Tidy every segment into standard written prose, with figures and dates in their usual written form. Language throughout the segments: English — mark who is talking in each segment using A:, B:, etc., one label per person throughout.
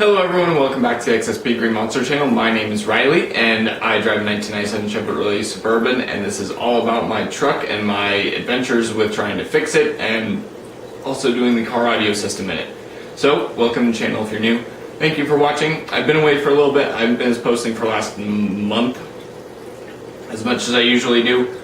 A: Hello everyone, welcome back to the XSP Green Monster channel. My name is Riley and I drive a 1997 Chevrolet Suburban, and this is all about my truck and my adventures with trying to fix it and also doing the car audio system in it. So, welcome to the channel if you're new. Thank you for watching. I've been away for a little bit. I haven't been posting for the last month as much as I usually do.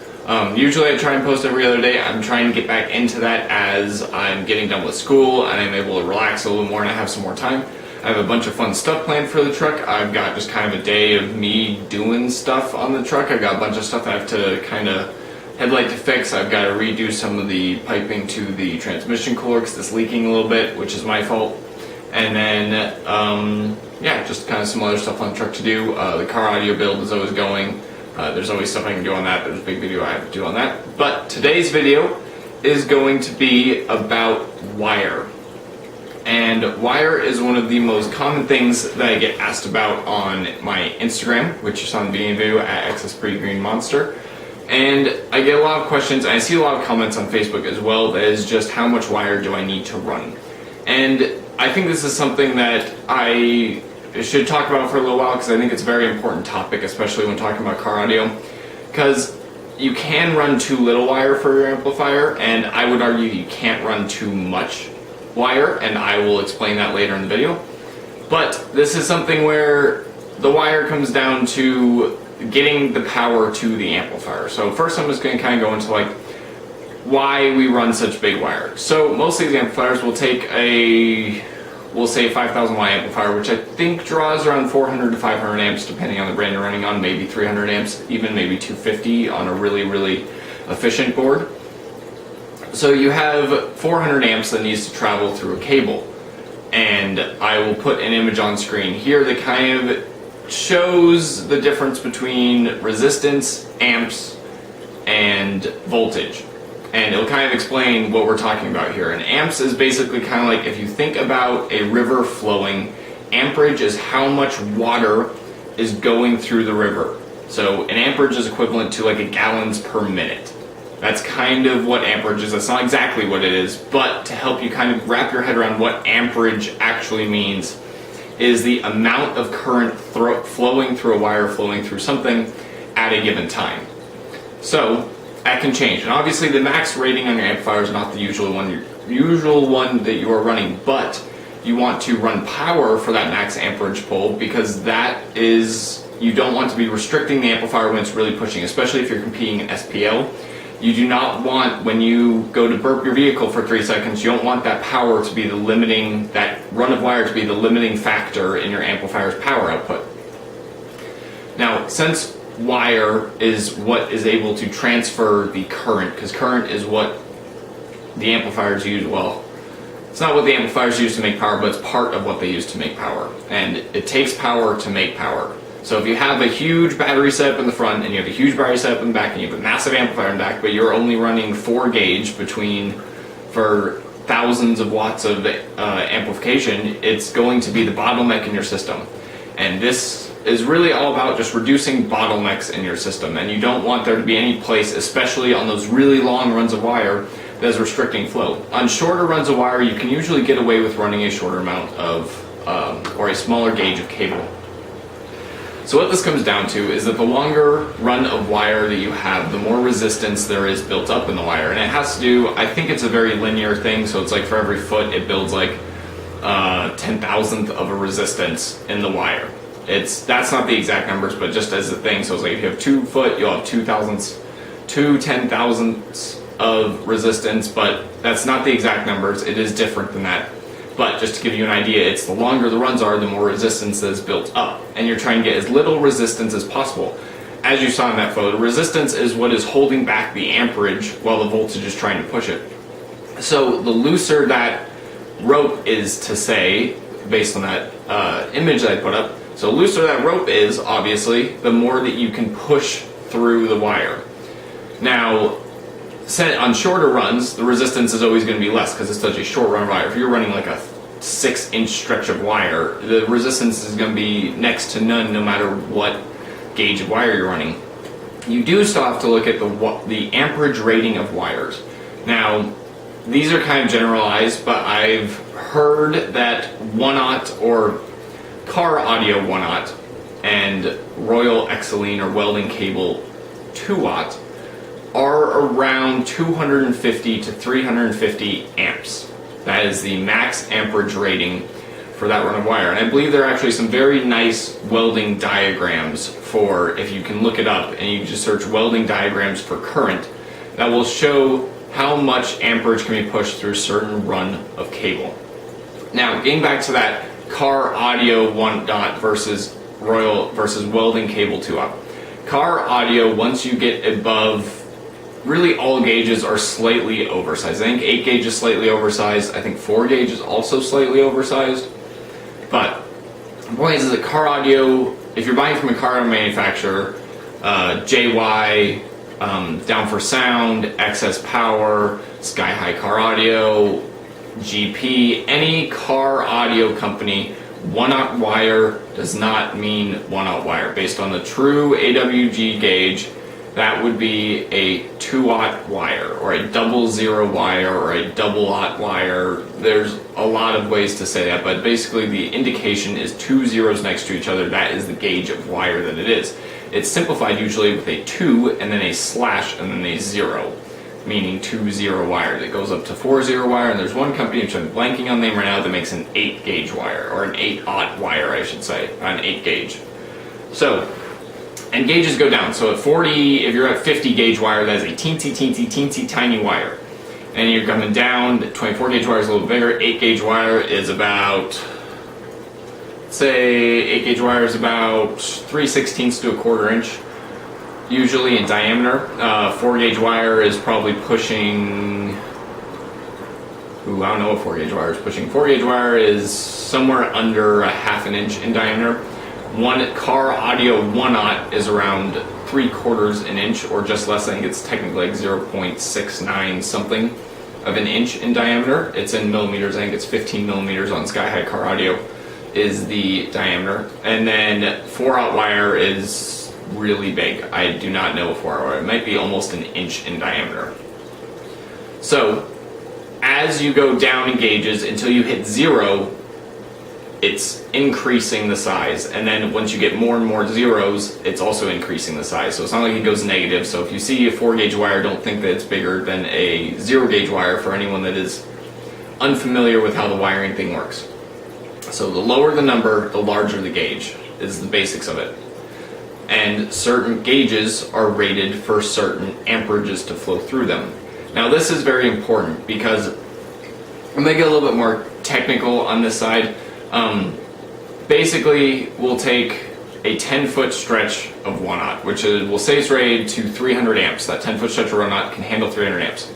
A: Usually I try and post every other day. I'm trying to get back into that as I'm getting done with school and I'm able to relax a little more and I have some more time. I have a bunch of fun stuff planned for the truck. I've got just kind of a day of me doing stuff on the truck. I've got a bunch of stuff I have to kind of headlight to fix. I've got to redo some of the piping to the transmission cooler because it's leaking a little bit, which is my fault. And then, yeah, just kind of some other stuff on the truck to do. The car audio build is always going. There's always stuff I can do on that. There's a big video I have to do on that. But today's video is going to be about wire. And wire is one of the most common things that I get asked about on my Instagram, which is on the beginning video at XSPGreenMonster. And I get a lot of questions, and I see a lot of comments on Facebook as well, that is just how much wire do I need to run? And I think this is something that I should talk about for a little while because I think it's a very important topic, especially when talking about car audio. Because you can run too little wire for your amplifier, and I would argue you can't run too much wire, and I will explain that later in the video. But this is something where the wire comes down to getting the power to the amplifier. So first I'm just going to kind of go into like why we run such big wire. So mostly the amplifiers will take a, we'll say 5,000 watt amplifier, which I think draws around 400 to 500 amps depending on the brand you're running on, maybe 300 amps, even maybe 250 on a really efficient board. So you have 400 amps that needs to travel through a cable, and I will put an image on screen here that kind of shows the difference between resistance, amps, and voltage, and it'll kind of explain what we're talking about here. And amps is basically kind of like if you think about a river flowing, amperage is how much water is going through the river. So an amperage is equivalent to like a gallons per minute. That's kind of what amperage is. That's not exactly what it is, but to help you kind of wrap your head around what amperage actually means is the amount of current flowing through a wire, flowing through something at a given time. So that can change, and obviously the max rating on your amplifier is not the usual one that you are running, but you want to run power for that max amperage pull because that is, you don't want to be restricting the amplifier when it's really pushing, especially if you're competing in SPL. You do not want, when you go to burp your vehicle for 3 seconds, you don't want that power to be the limiting, that run of wire to be the limiting factor in your amplifier's power output. Now, since wire is what is able to transfer the current, because current is what the amplifiers use, well, it's not what the amplifiers use to make power, but it's part of what they use to make power. And it takes power to make power. So if you have a huge battery setup in the front and you have a huge battery setup in the back and you have a massive amplifier in the back, but you're only running 4 gauge for thousands of watts of amplification, it's going to be the bottleneck in your system. And this is really all about just reducing bottlenecks in your system. And you don't want there to be any place, especially on those really long runs of wire, that is restricting flow. On shorter runs of wire, you can usually get away with running a shorter amount of, or a smaller gauge of cable. So what this comes down to is that the longer run of wire that you have, the more resistance there is built up in the wire. And it has to do, I think it's a very linear thing, so it's like for every foot it builds like 10,000th of a resistance in the wire. That's not the exact numbers, but just as a thing, so it's like if you have 2 foot, you'll have 2 10,000ths of resistance, but that's not the exact numbers, it is different than that. But just to give you an idea, it's the longer the runs are, the more resistance that is built up. And you're trying to get as little resistance as possible. As you saw in that photo, resistance is what is holding back the amperage while the voltage is trying to push it. So the looser that rope is, to say, based on that image that I put up, so looser that rope is, obviously, the more that you can push through the wire. Now, on shorter runs, the resistance is always going to be less because it's such a short run of wire. If you're running like a 6-inch stretch of wire, the resistance is going to be next to none no matter what gauge of wire you're running. You do still have to look at the amperage rating of wires. Now, these are kind of generalized, but I've heard that 1 aught or car audio 1/0 and Royal Xylene or welding cable 2/0 are around 250 to 350 amps. That is the max amperage rating for that run of wire. And I believe there are actually some very nice welding diagrams for, if you can look it up and you just search welding diagrams for current, that will show how much amperage can be pushed through a certain run of cable. Now, getting back to that car audio 1/0 versus welding cable 2/0. Car audio, once you get above, really all gauges are slightly oversized. I think 8 gauge is slightly oversized. I think 4 gauge is also slightly oversized. But the point is that car audio, if you're buying from a car manufacturer, JY, Down for Sound, XS Power, Sky High Car Audio, GP, any car audio company, 1/0 wire does not mean 1/0 wire. Based on the true AWG gauge, that would be a 2/0 wire, or a 00 wire, or a 00 wire. There's a lot of ways to say that, but basically the indication is 2 zeros next to each other. That is the gauge of wire that it is. It's simplified usually with a 2 and then a slash and then a 0, meaning 2-0 wire that goes up to 4-0 wire. And there's one company, which I'm blanking on the name right now, that makes an 8 gauge wire, or an 8/0 wire, I should say, an 8 gauge. So, and gauges go down. So at 40, if you're at 50 gauge wire, that is a teensy tiny wire. And you're coming down, 24 gauge wire is a little bigger. 8 gauge wire is about, say, 8 gauge wire is about 3/16 to 1/4 inch, usually in diameter. 4 gauge wire is probably pushing, I don't know what 4 gauge wire is pushing. 4 gauge wire is somewhere under 1/2 inch in diameter. One car audio 1/0 is around 3/4 inch, or just less. I think it's technically like 0.69 something of an inch in diameter. It's in millimeters. I think it's 15 millimeters on Sky High Car Audio is the diameter. And then 4/0 wire is really big. I do not know a 4/0 wire. It might be almost an inch in diameter. So as you go down in gauges until you hit 0, it's increasing the size, and then once you get more and more zeros, it's also increasing the size. So it's not like it goes negative. So if you see a 4 gauge wire, don't think that it's bigger than a 0 gauge wire, for anyone that is unfamiliar with how the wiring thing works. So the lower the number, the larger the gauge, is the basics of it. And certain gauges are rated for certain amperages to flow through them. Now this is very important, because I'm going to get a little bit more technical on this side. Basically, we'll take a 10-foot stretch of 1/0, which is, we'll say it's rated to 300 amps. That 10-foot stretch of 1/0 can handle 300 amps.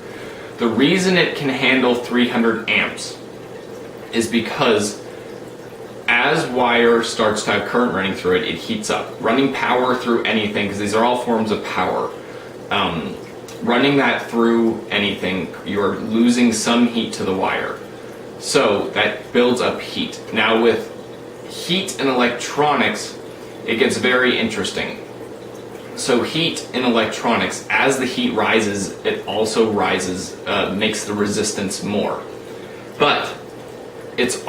A: The reason it can handle 300 amps is because as wire starts to have current running through it, it heats up. Running power through anything, because these are all forms of power, running that through anything, you're losing some heat to the wire. So that builds up heat. Now with heat in electronics, it gets very interesting. So heat in electronics, as the heat rises, it also rises, makes the resistance more. But it's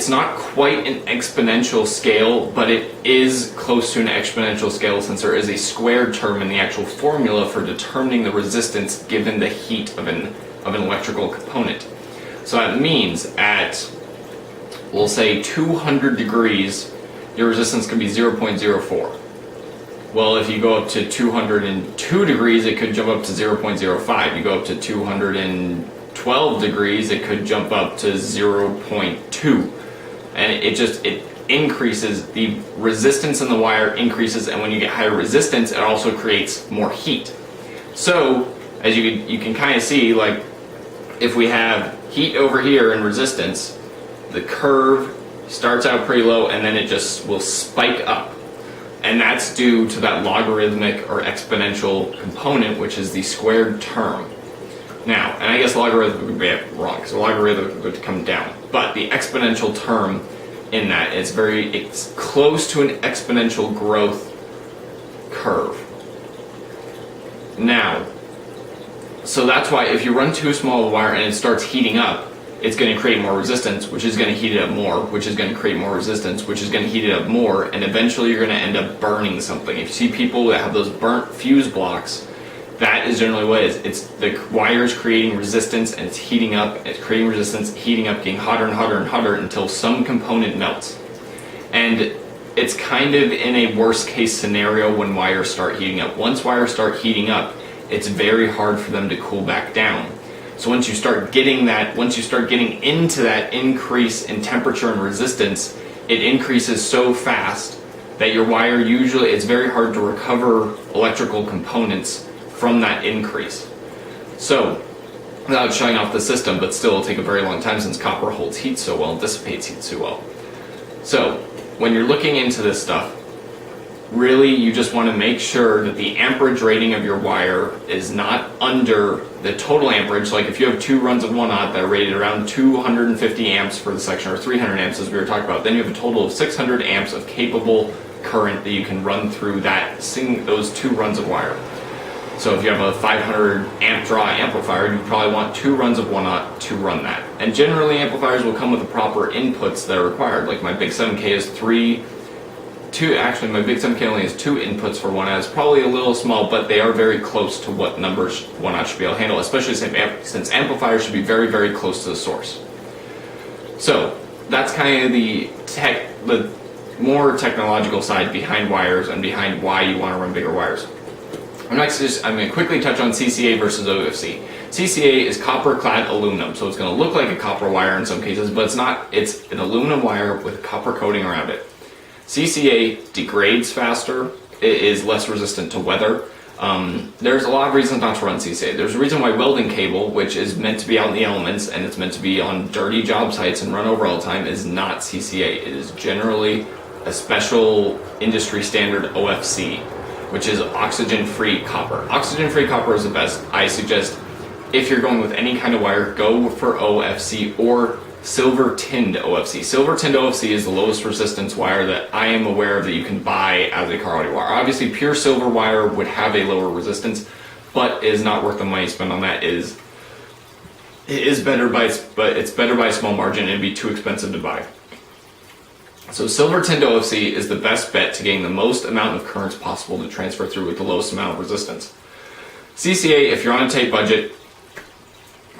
A: not quite an exponential scale, but it is close to an exponential scale, since there is a squared term in the actual formula for determining the resistance given the heat of an electrical component. So that means at, we'll say, 200 degrees, your resistance can be 0.04. Well, if you go up to 202 degrees, it could jump up to 0.05. You go up to 212 degrees, it could jump up to 0.2. And it increases, the resistance in the wire increases, and when you get higher resistance, it also creates more heat. So, as you can kind of see, like, if we have heat over here and resistance, the curve starts out pretty low and then it just will spike up. And that's due to that logarithmic or exponential component, which is the squared term. Now, and I guess logarithmic would be wrong, because logarithmic would come down. But the exponential term in that, it's close to an exponential growth curve. Now, so that's why if you run too small of a wire and it starts heating up, it's going to create more resistance, which is going to heat it up more, which is going to create more resistance, which is going to heat it up more, and eventually you're going to end up burning something. If you see people that have those burnt fuse blocks, that is generally what it is. It's the wires creating resistance, and it's heating up, it's creating resistance, heating up, getting hotter and hotter and hotter until some component melts. And it's kind of in a worst case scenario when wires start heating up. Once wires start heating up, it's very hard for them to cool back down. So once you start getting into that increase in temperature and resistance, it increases so fast that your wire it's very hard to recover electrical components from that increase. So, without shutting off the system, but still it'll take a very long time since copper holds heat so well and dissipates heat so well. So, when you're looking into this stuff, really you just want to make sure that the amperage rating of your wire is not under the total amperage. Like if you have 2 runs of 1/0 that are rated around 250 amps for the section, or 300 amps as we were talking about, then you have a total of 600 amps of capable current that you can run through those 2 runs of wire. So if you have a 500 amp draw amplifier, you probably want 2 runs of 1/0 to run that. And generally amplifiers will come with the proper inputs that are required. Like my Big 7K is my Big 7K only has 2 inputs for 1/0. It's probably a little small, but they are very close to what numbers 1/0 should be able to handle, especially since amplifiers should be very, very close to the source. So that's kind of the more technological side behind wires and behind why you want to run bigger wires. I'm going to quickly touch on CCA versus OFC. CCA is copper-clad aluminum, so it's going to look like a copper wire in some cases, but it's not. It's an aluminum wire with a copper coating around it. CCA degrades faster. It is less resistant to weather. There's a lot of reasons not to run CCA. There's a reason why welding cable, which is meant to be out in the elements and it's meant to be on dirty job sites and run over all the time, is not CCA. It is generally a special industry standard OFC, which is oxygen-free copper. Oxygen-free copper is the best. I suggest if you're going with any kind of wire, go for OFC or silver-tinned OFC. Silver-tinned OFC is the lowest resistance wire that I am aware of that you can buy as a car audio wire. Obviously, pure silver wire would have a lower resistance, but it is not worth the money spent on that. It is better by a small margin. It'd be too expensive to buy. So silver-tinned OFC is the best bet to gain the most amount of currents possible to transfer through with the lowest amount of resistance. CCA, if you're on a tight budget,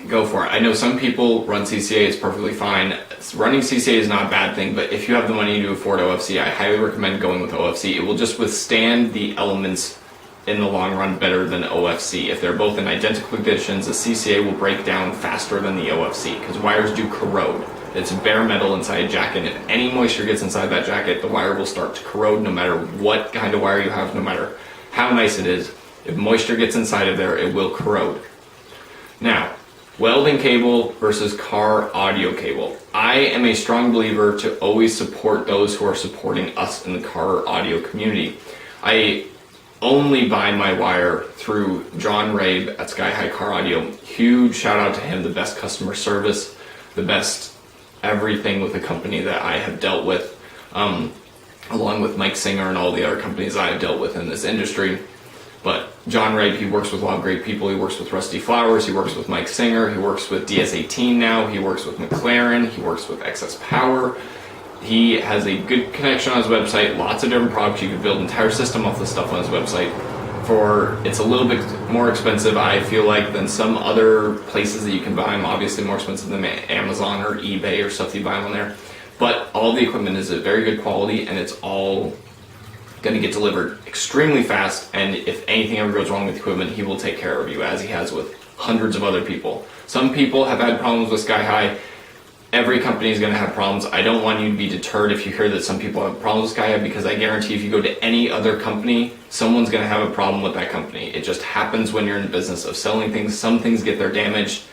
A: go for it. I know some people run CCA, it's perfectly fine. Running CCA is not a bad thing, but if you have the money to afford OFC, I highly recommend going with OFC. It will just withstand the elements in the long run better than OFC. If they're both in identical conditions, the CCA will break down faster than the OFC because wires do corrode. It's bare metal inside a jacket, and if any moisture gets inside that jacket, the wire will start to corrode no matter what kind of wire you have, no matter how nice it is. If moisture gets inside of there, it will corrode. Now, welding cable versus car audio cable. I am a strong believer to always support those who are supporting us in the car audio community. I only buy my wire through John Rabe at Sky High Car Audio. Huge shout out to him, the best customer service, the best everything with the company that I have dealt with, along with Mike Singer and all the other companies I have dealt with in this industry. But John Rabe, he works with a lot of great people. He works with Rusty Flowers, he works with Mike Singer, he works with DS18 now, he works with McLaren, he works with Excess Power. He has a good connection on his website, lots of different products. You can build an entire system off the stuff on his website. It's a little bit more expensive, I feel like, than some other places that you can buy them. Obviously more expensive than Amazon or eBay or stuff you buy on there. But all the equipment is of very good quality, and it's all going to get delivered extremely fast, and if anything ever goes wrong with the equipment, he will take care of you, as he has with hundreds of other people. Some people have had problems with Sky High. Every company is going to have problems. I don't want you to be deterred if you hear that some people have problems with Sky High, because I guarantee if you go to any other company, someone's going to have a problem with that company. It just happens when you're in the business of selling things. Some things get their damaged.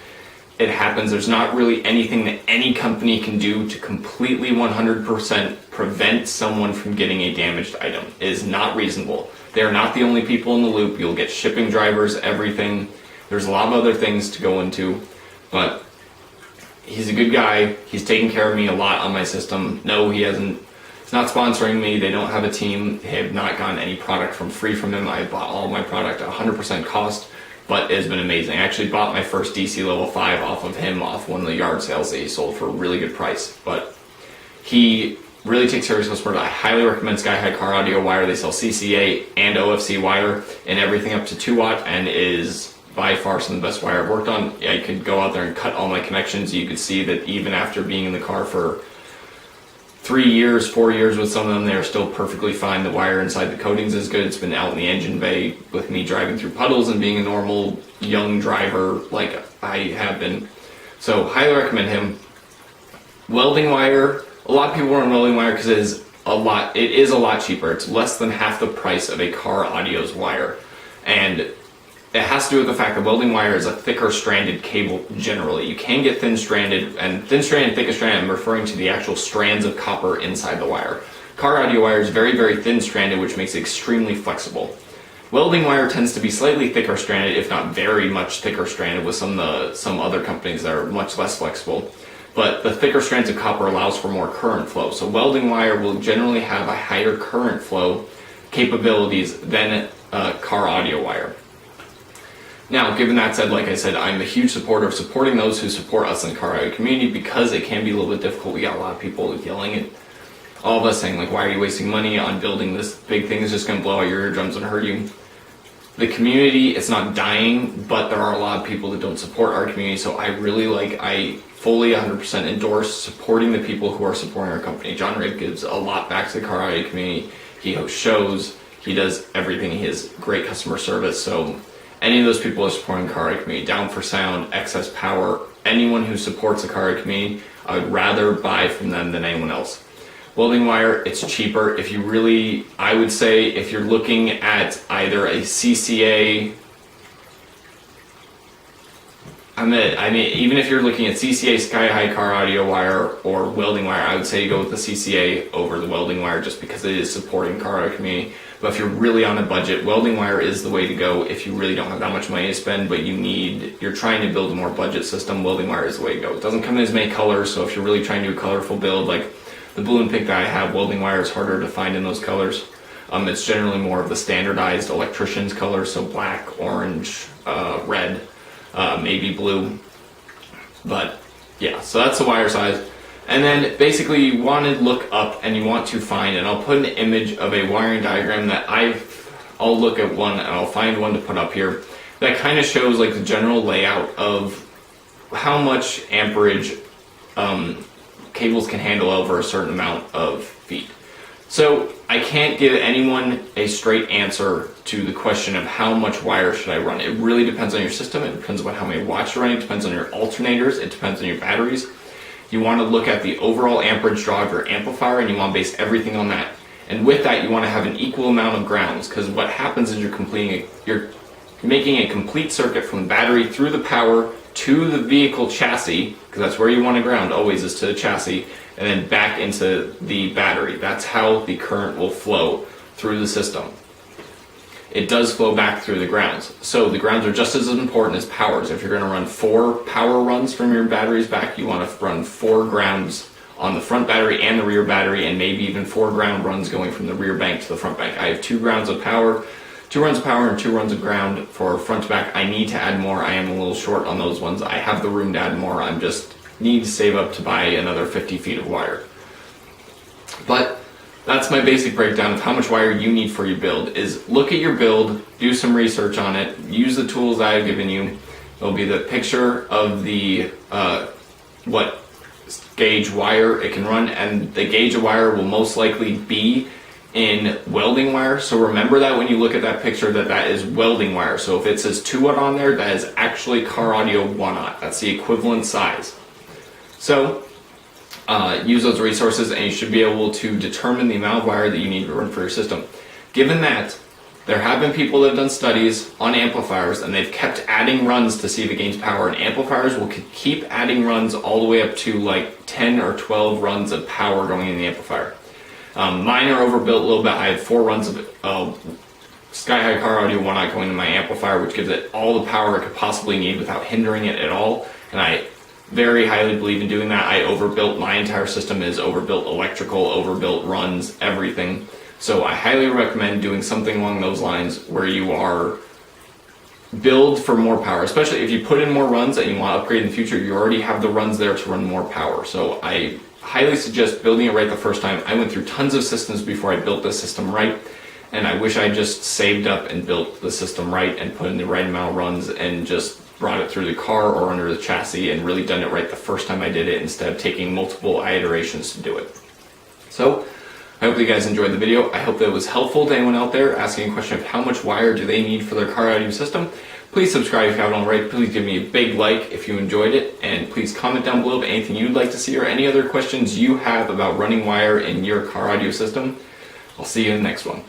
A: It happens. There's not really anything that any company can do to completely 100% prevent someone from getting a damaged item. It is not reasonable. They're not the only people in the loop. You'll get shipping drivers, everything. There's a lot of other things to go into, but he's a good guy. He's taken care of me a lot on my system. No, he hasn't. He's not sponsoring me. They don't have a team. They have not gotten any product from free from him. I bought all my product at 100% cost. but it's been amazing. I actually bought my first DC level 5 off of him, off one of the yard sales that he sold for a really good price. But he really takes care of his customer. I highly recommend Sky High Car Audio Wire. They sell CCA and OFC wire and everything up to 2 watt, and is by far some of the best wire I've worked on. I could go out there and cut all my connections. You could see that even after being in the car for 3 years, 4 years with some of them, they're still perfectly fine. The wire inside the coatings is good. It's been out in the engine bay with me driving through puddles and being a normal young driver like I have been. So highly recommend him. Welding wire, a lot of people want welding wire because it is a lot cheaper. It's less than half the price of a car audio's wire. And it has to do with the fact that welding wire is a thicker stranded cable generally. You can get thin stranded, and thin stranded, thicker stranded, I'm referring to the actual strands of copper inside the wire. Car audio wire is very, very thin stranded, which makes it extremely flexible. Welding wire tends to be slightly thicker stranded, if not very much thicker stranded, with some other companies that are much less flexible. But the thicker strands of copper allows for more current flow. So welding wire will generally have a higher current flow capabilities than car audio wire. Now, given that said, like I said, I'm a huge supporter of supporting those who support us in the car audio community, because it can be a little bit difficult. We got a lot of people yelling at all of us saying, like, why are you wasting money on building this big thing that's just going to blow out your eardrums and hurt you? The community, it's not dying, but there are a lot of people that don't support our community, so I fully 100% endorse supporting the people who are supporting our company. John Rigg gives a lot back to the car audio community. He hosts shows, he does everything, he has great customer service, so any of those people are supporting the car audio community. Down for Sound, Excess Power, anyone who supports the car audio community, I would rather buy from them than anyone else. Welding wire, it's cheaper. I would say if you're looking at either a CCA, even if you're looking at CCA, Sky High Car Audio Wire, or welding wire, I would say you go with the CCA over the welding wire, just because it is supporting car audio community. But if you're really on a budget, welding wire is the way to go. If you really don't have that much money to spend, but you're trying to build a more budget system, welding wire is the way to go. It doesn't come in as many colors, so if you're really trying to do a colorful build, like the blue and pink that I have, welding wire is harder to find in those colors. It's generally more of the standardized electrician's colors, so black, orange, red, maybe blue. But yeah, so that's the wire size. And then basically you want to look up and you want to find, and I'll put an image of a wiring diagram that I'll look at one and I'll find one to put up here that kind of shows like the general layout of how much amperage cables can handle over a certain amount of feet. So I can't give anyone a straight answer to the question of how much wire should I run. It really depends on your system. It depends on how many watts you're running. It depends on your alternators. It depends on your batteries. You want to look at the overall amperage draw of your amplifier, and you want to base everything on that. And with that, you want to have an equal amount of grounds, because what happens is you're making a complete circuit from the battery through the power to the vehicle chassis, because that's where you want to ground always, is to the chassis, and then back into the battery. That's how the current will flow through the system. It does flow back through the grounds. So the grounds are just as important as powers. If you're going to run 4 power runs from your batteries back, you want to run 4 grounds on the front battery and the rear battery, and maybe even 4 ground runs going from the rear bank to the front bank. I have 2 grounds of power, 2 runs of power and 2 runs of ground for front to back. I need to add more. I am a little short on those ones. I have the room to add more. I'm just need to save up to buy another 50 feet of wire. But that's my basic breakdown of how much wire you need for your build. Is look at your build, do some research on it, use the tools that I've given you. It'll be the picture of the what gauge wire it can run, and the gauge of wire will most likely be in welding wire. So remember that when you look at that picture, that is welding wire. So if it says 2 watt on there, that is actually car audio 1 watt. That's the equivalent size. So use those resources and you should be able to determine the amount of wire that you need to run for your system. Given that, there have been people that have done studies on amplifiers and they've kept adding runs to see if it gains power, and amplifiers will keep adding runs all the way up to like 10 or 12 runs of power going in the amplifier. Mine are overbuilt a little bit. I have 4 runs of Sky High Car Audio 1 watt going in my amplifier, which gives it all the power it could possibly need without hindering it at all. And I very highly believe in doing that. I overbuilt, my entire system is overbuilt electrical, overbuilt runs, everything. So I highly recommend doing something along those lines where you are build for more power, especially if you put in more runs and you want to upgrade in the future. You already have the runs there to run more power. So I highly suggest building it right the first time. I went through tons of systems before I built this system right, and I wish I just saved up and built the system right and put in the right amount of runs and just brought it through the car or under the chassis and really done it right the first time I did it, instead of taking multiple iterations to do it. So I hope you guys enjoyed the video. I hope that it was helpful to anyone out there asking a question of how much wire do they need for their car audio system. Please subscribe if you haven't already. Please give me a big like if you enjoyed it, and please comment down below of anything you'd like to see or any other questions you have about running wire in your car audio system. I'll see you in the next one.